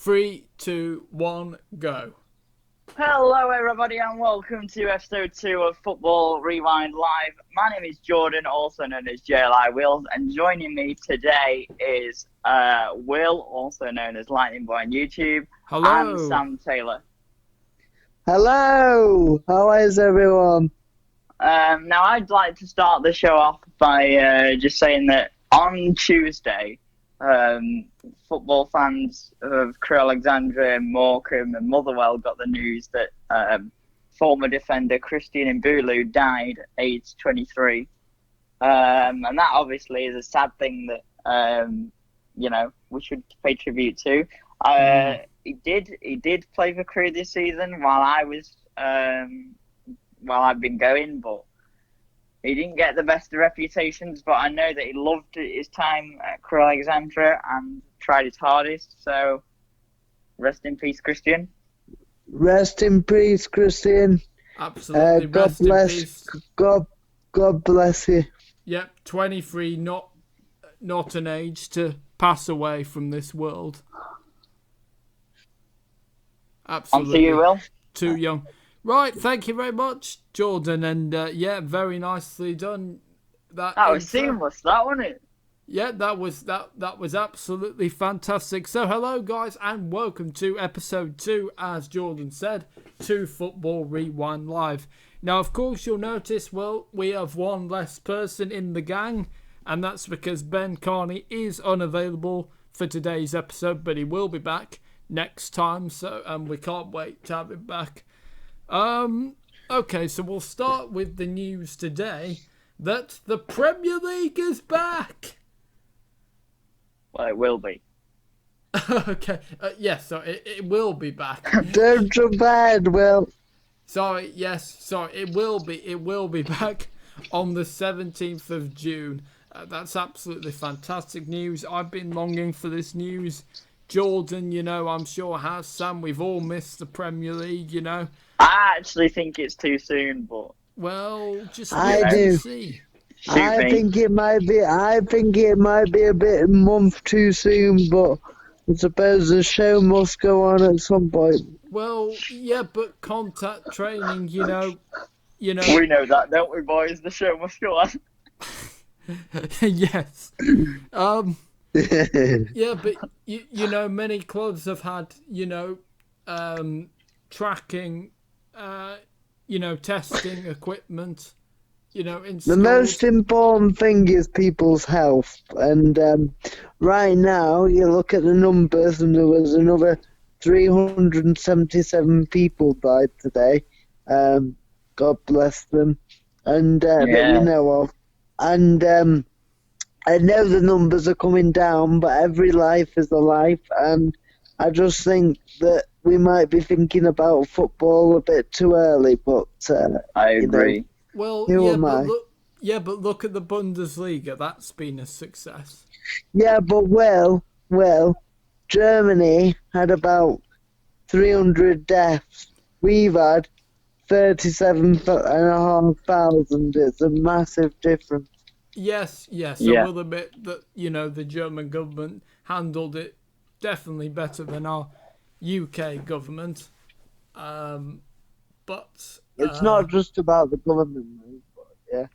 3, 2, 1, go. Hello, everybody, and welcome to episode 2 of Football Rewind Live. My name is Jordan, also known as JLIWheels, and joining me today is Will, also known as Lightningboy on YouTube, Hello. and Sam Taylor. Hello, how is everyone? Now, I'd like to start the show off by just saying that on Tuesday, football fans of Crewe Alexandra, Morecambe and Motherwell got the news that former defender Christian Mbulu died aged 23. And that obviously is a sad thing that, we should pay tribute to. He did play for Crewe this season while I've been going, but he didn't get the best of reputations, but I know that he loved his time at Crewe Alexandra and tried his hardest. So, rest in peace, Christian. Rest in peace, Christian. Absolutely. God bless. God bless you. Yep, 23, not an age to pass away from this world. Absolutely. On to you, Will. Too young. Right, thank you very much, Jordan, and very nicely done. That was seamless, that wasn't it? Yeah, that was absolutely fantastic. So hello guys, and welcome to episode 2, as Jordan said, to Football Rewind Live. Now, of course, you'll notice, well, we have one less person in the gang, and that's because Ben Carney is unavailable for today's episode, but he will be back next time, so we can't wait to have him back. Okay, so we'll start with the news today that the Premier League is back. Well, it will be. Okay, yes, so it will be back. Don't so bad, Will. Sorry, it will be back on the 17th of June. That's absolutely fantastic news. I've been longing for this news. Jordan, I'm sure has. Sam, we've all missed the Premier League, I actually think it's too soon, but... Well, just I wait do. and see. I think it might be a bit a month too soon, but I suppose the show must go on at some point. Well, yeah, but contact training, We know that, don't we, boys? The show must go on. Yes. Yeah, but many clubs have had, tracking, testing equipment, installed. The most important thing is people's health, and right now you look at the numbers, and there was another 377 people died today. God bless them, and that we know of, and I know the numbers are coming down, but every life is a life, and I just think that we might be thinking about football a bit too early, but I agree. Well, but look at the Bundesliga. That's been a success. Yeah, but well, Germany had about 300 deaths. We've had 37,500. It's a massive difference. Yes. I will admit that, the German government handled it definitely better than our UK government. But it's not just about the government, but yeah.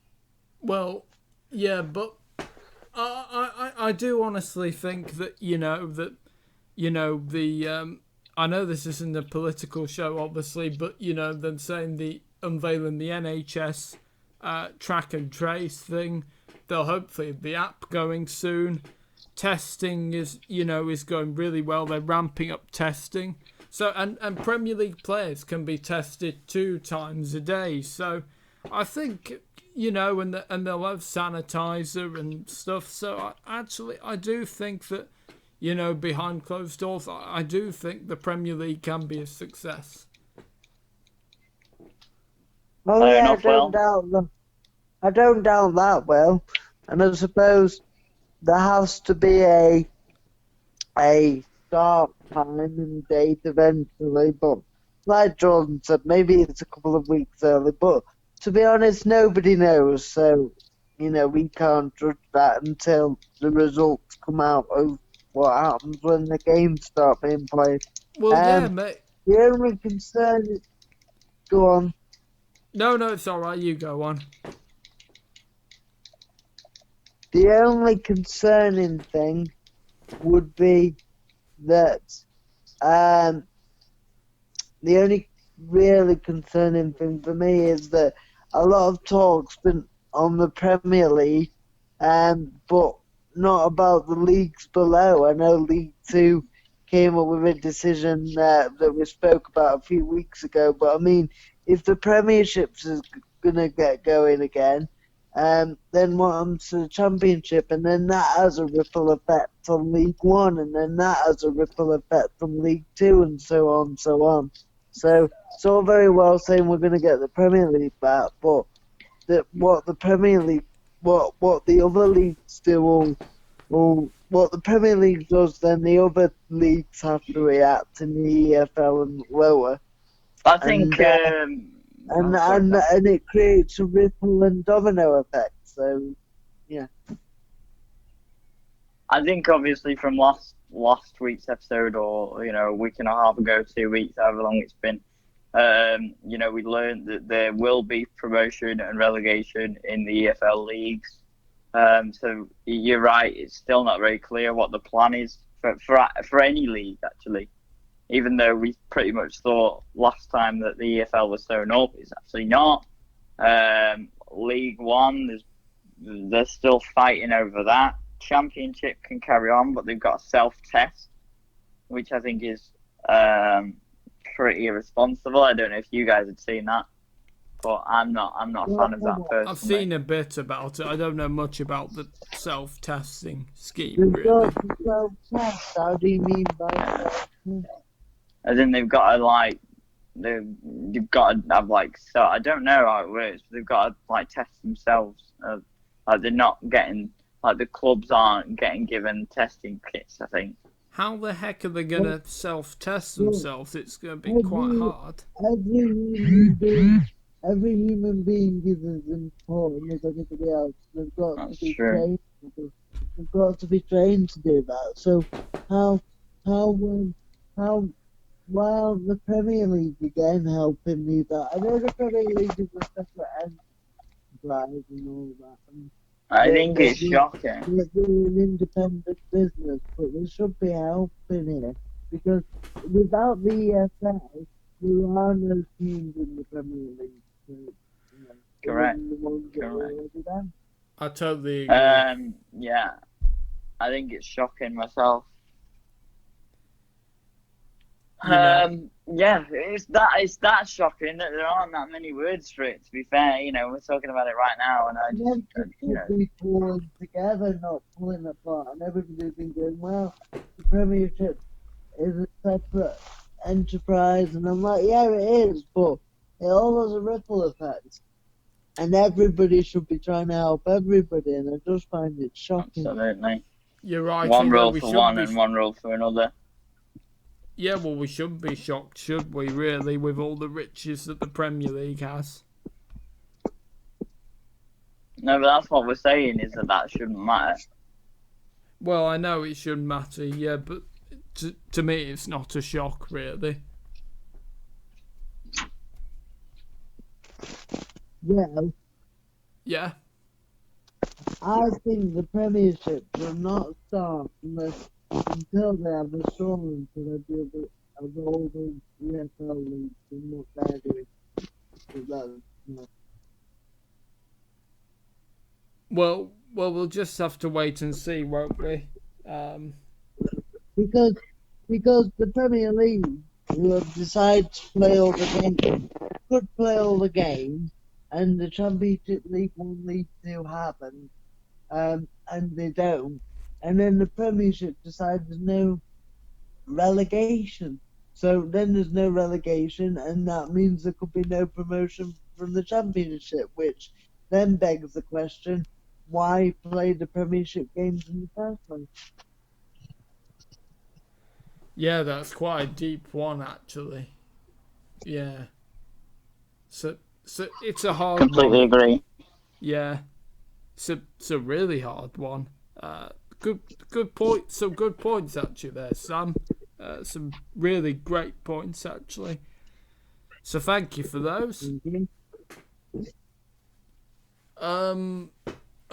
Well, yeah, but I do honestly think that I know this isn't a political show, obviously, but them saying unveiling the NHS track and trace thing. They'll hopefully have the app going soon. Testing is going really well. They're ramping up testing. So and Premier League players can be tested 2 times a day. So I think and they'll have sanitizer and stuff. So I do think that behind closed doors, I do think the Premier League can be a success. Oh yeah, I don't doubt that, Will. And I suppose there has to be a start time and date eventually, but like Jordan said, maybe it's a couple of weeks early, but to be honest, nobody knows, so we can't judge that until the results come out of what happens when the games start being played. Well, yeah, mate. The only concern is... Go on. No, it's all right. You go on. The only concerning thing would be that the only really concerning thing for me is that a lot of talk's been on the Premier League, but not about the leagues below. I know League Two came up with a decision that we spoke about a few weeks ago, but I mean, if the Premiership is going to get going again, then what happens to the Championship, and then that has a ripple effect on League One, and then that has a ripple effect on League Two, and so on, so on. So it's all very well saying we're going to get the Premier League back, but what the Premier League, what the other leagues do, or what the Premier League does, then the other leagues have to react in the EFL and lower. I think, and it creates a ripple and domino effect. So, yeah. I think obviously from last week's episode, or a week and a half ago, 2 weeks, however long it's been, we learned that there will be promotion and relegation in the EFL leagues. So you're right; it's still not very clear what the plan is for any league, actually. Even though we pretty much thought last time that the EFL was sewn up, it's actually not. League One, they're still fighting over that. Championship can carry on, but they've got a self-test, which I think is pretty irresponsible. I don't know if you guys had seen that, but I'm not a fan of that personally. I've seen a bit about it. I don't know much about the self-testing scheme, really. Self-test? How do you mean by that? As in they've got to they've got to have so I don't know how it works, but they've got to test themselves. They're not getting the clubs aren't getting given testing kits, I think. How the heck are they gonna self-test themselves? It's gonna be quite hard. Every human being is as important as anybody else. They've got to be trained. They've got to be trained to do that. So while the Premier League again helping me that, I know the Premier League is a separate enterprise and all that. I think it's shocking. They're an independent business, but they should be helping here, because without the EFL, there are no teams in the Premier League. So, Correct. I totally agree. Yeah, I think it's shocking myself. It's that shocking that there aren't that many words for it. To be fair, we're talking about it right now, and I just be pulling together, not pulling apart, and everybody's been going, well, the Premiership is a separate enterprise, and I'm like, yeah, it is, but it all has a ripple effect, and everybody should be trying to help everybody, and I just find it shocking. Absolutely. You're right. One rule for one and one rule for another. Yeah, well, we should be shocked, should we, really, with all the riches that the Premier League has? No, but that's what we're saying, is that shouldn't matter. Well, I know it shouldn't matter, yeah, but to me it's not a shock, really. Well, yeah. I think the Premiership will not start until they have assurance of all the EFL leagues and what they're doing. Well, we'll just have to wait and see, won't we? Because the Premier League will decide to play all the games, could play all the games, and the Championship League 1, League 2 happen, and they don't. And then the Premiership decides there's no relegation. So then there's no relegation, and that means there could be no promotion from the Championship, which then begs the question, why play the Premiership games in the first place? Yeah, that's quite a deep one, actually. Yeah. So it's a hard one. Completely agree. Yeah. It's a really hard one. good point. Some good points actually there, Sam. Some really great points actually. So thank you for those.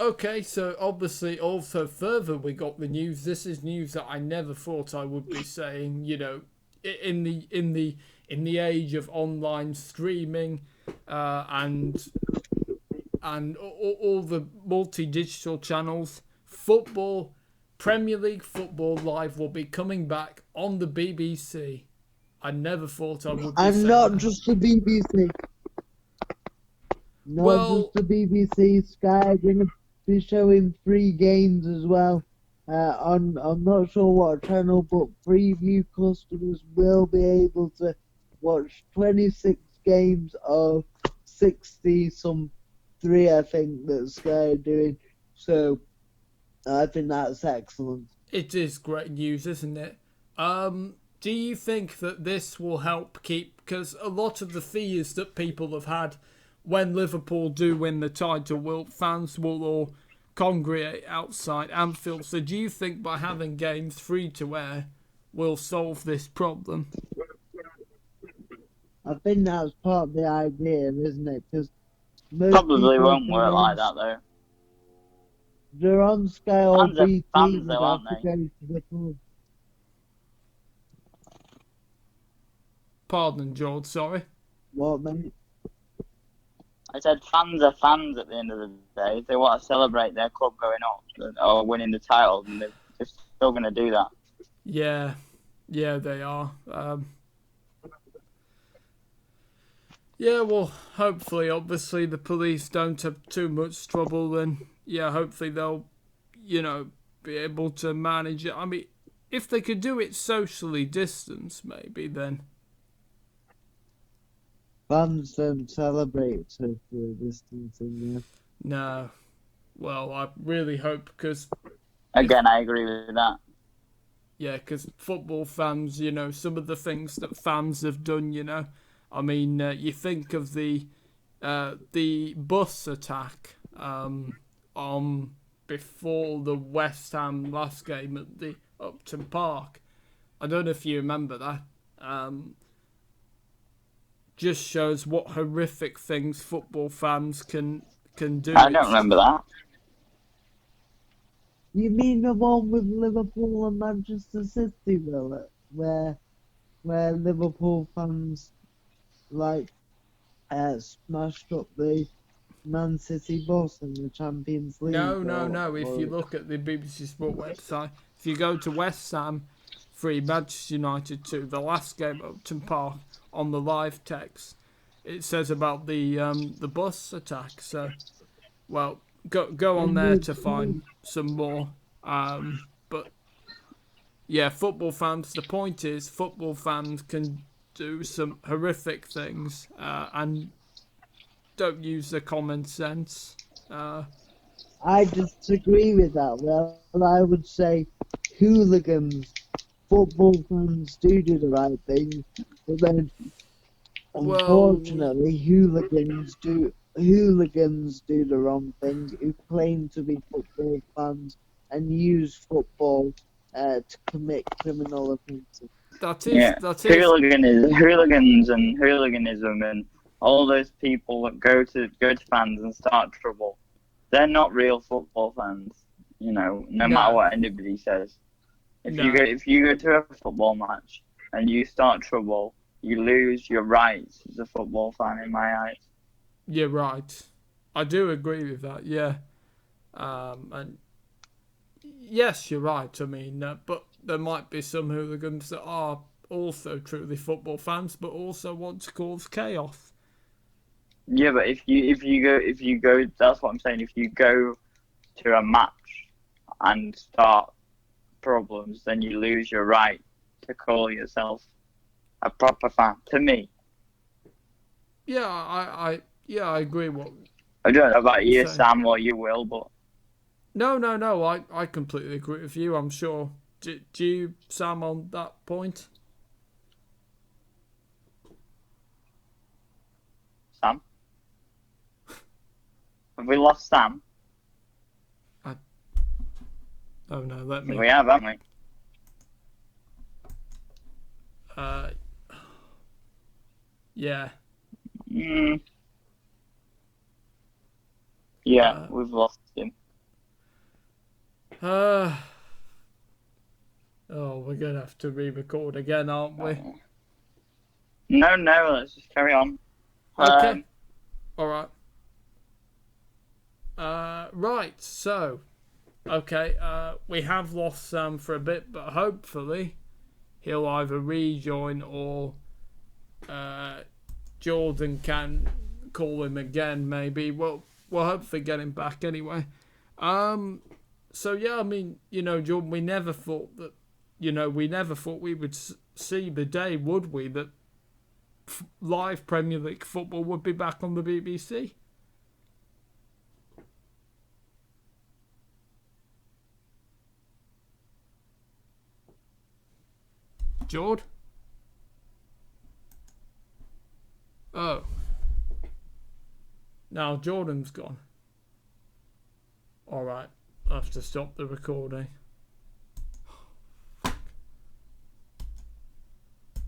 Okay, so obviously also further we got the news. This is news that I never thought I would be saying. You know, in the age of online streaming, and all the multi-digital channels, Premier League Football Live will be coming back on the BBC. I never thought I would be And saying not that. just the BBC. Not Well, just the BBC. Sky are going to be showing 3 games as well. I'm not sure what channel, but preview customers will be able to watch 26 games of 60 some 3, I think, that Sky are doing. So I think that's excellent. it is great news, isn't it? Do you think that this will help keep? Because a lot of the fears that people have had when Liverpool do win the title, fans will all congregate outside Anfield. So do you think by having games free to air will solve this problem? I think that's part of the idea, isn't it? Because most Probably people won't work like that though. they're on Sky or Fans are BT, fans they'd though, have aren't to they? go to the pub. Pardon, George. Sorry. What, mate? I said fans are fans at the end of the day. If they want to celebrate their club going up or winning the title, then they're still going to do that. Yeah, they are. Yeah, well, hopefully, obviously, the police don't have too much trouble, and yeah, hopefully they'll, be able to manage it. I mean, if they could do it socially distanced, maybe then. Fans don't celebrate social distancing, yeah. No. Well, I really hope because Again, I agree with that. yeah, because football fans, some of the things that fans have done, I mean, you think of the bus attack on before the West Ham last game at the Upton Park. I don't know if you remember that. Just shows what horrific things football fans can do. I don't remember that. You mean the one with Liverpool and Manchester City, will it? Where Liverpool fans smashed up the Man City bus in the Champions League? No. If you look at the BBC Sport website, if you go to West Ham 3, Manchester United 2, the last game at Upton Park, on the live text, it says about the bus attack. So, well, go on there to find some more. But yeah, football fans. The point is, football fans can do some horrific things and don't use their common sense. I disagree with that. Well, I would say hooligans, football fans do the right thing, but then unfortunately hooligans do the wrong thing, who claim to be football fans and use football to commit criminal offences. That is. Hooligans and hooliganism and all those people that go to fans and start trouble. They're not real football fans, no matter what anybody says. If you go to a football match and you start trouble, you lose your rights as a football fan in my eyes. You're right. I do agree with that, yeah. And yes, you're right. I mean, but there might be some hooligans that are also truly football fans, but also want to cause chaos. Yeah, but if you go, that's what I'm saying. If you go to a match and start problems, then you lose your right to call yourself a proper fan. To me. Yeah, I agree. What I don't know about you, saying. Sam, or you, Will, but no. I completely agree with you. I'm sure. Do you, Sam, on that point? Sam, have we lost Sam? Oh no, let me. We have, haven't we? Yeah. Yeah, we've lost him. Oh, we're gonna have to re-record again, aren't we? No, let's just carry on. Okay. All right. Right. So, okay. We have lost Sam for a bit, but hopefully he'll either rejoin or Jordan can call him again. Maybe. We'll hopefully get him back anyway. So yeah, I mean, Jordan, we never thought that, we would see the day, would we, that live Premier League football would be back on the BBC. Jord? Oh. Now Jordan's gone. Alright, I have to stop the recording.